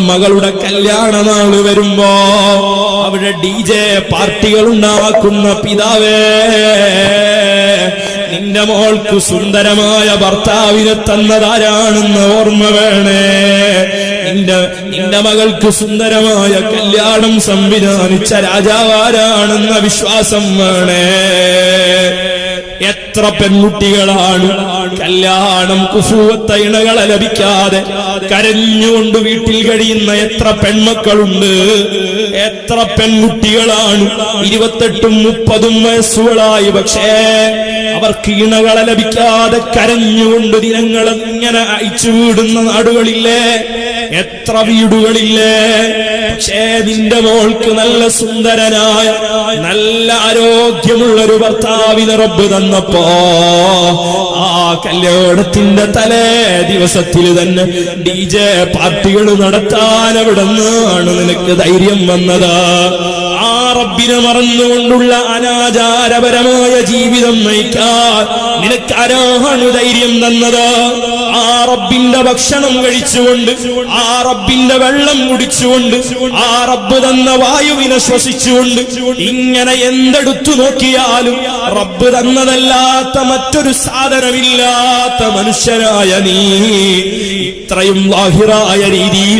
മകളുടെ കല്യാണ നാള് വരുമ്പോ അവിടെ DJ പാർട്ടികൾ ഉണ്ടാക്കുന്ന പിതാവേ, നിന്റെ മോൾക്ക് സുന്ദരമായ ഭർത്താവിനെ തന്നതാരാണെന്ന് ഓർമ്മ വേണേ. നിന്റെ മകൾക്ക് സുന്ദരമായ കല്യാണം സംവിധാനിച്ച രാജാവാരാണെന്ന വിശ്വാസം വേണേ. എത്ര പെൺകുട്ടികളാണ് കല്യാണം കുഫൂവത്ത ഇണകളെ ലഭിക്കാതെ കരഞ്ഞുകൊണ്ട് വീട്ടിൽ കഴിയുന്ന എത്ര പെൺമക്കളുണ്ട്. എത്ര പെൺകുട്ടികളാണ് 28ഉം 30ഉം വയസ്സുകളായി, പക്ഷേ അവർക്ക് ഇണകളെ ലഭിക്കാതെ കരഞ്ഞുകൊണ്ട് ദിനങ്ങളെ ഇങ്ങനെ അയച്ചു വിടുന്ന നാടുകളില്ലേ, എത്ര വീടുകളില്ലേ. പക്ഷേ നിന്റെ മോൾക്ക് നല്ല സുന്ദരനായ നല്ല ആരോഗ്യമുള്ളൊരു ഭർത്താവിനെ റബ്ബ് തന്നപ്പോ ആ കല്യാണത്തിന്റെ തലേ ദിവസത്തിൽ തന്നെ DJ പാർട്ടികൾ നടത്താൻ അവിടെ നിന്നാണ് നിനക്ക് ധൈര്യം വന്നത്. ആ റബ്ബിനെ മറന്നുകൊണ്ടുള്ള അനാചാരപരമായ ജീവിതം നയിക്കാൻ നിനക്ക് ആരാണ് ധൈര്യം തന്നത്? ആ റബ്ബിന്റെ ഭക്ഷണം കഴിച്ചുകൊണ്ട്, ആ റബ്ബിന്റെ വെള്ളം കുടിച്ചുകൊണ്ട്, ആ റബ്ബ് തന്ന വായുവിനെ ശ്വസിച്ചുകൊണ്ട്, ഇങ്ങനെ എന്തെടുത്തു നോക്കിയാലും റബ്ബ് തന്നതല്ലാത്ത മറ്റൊരു സാധനമില്ലാത്ത മനുഷ്യനായ നീ ഇത്രയും ലാഹിറായ രീതിയിൽ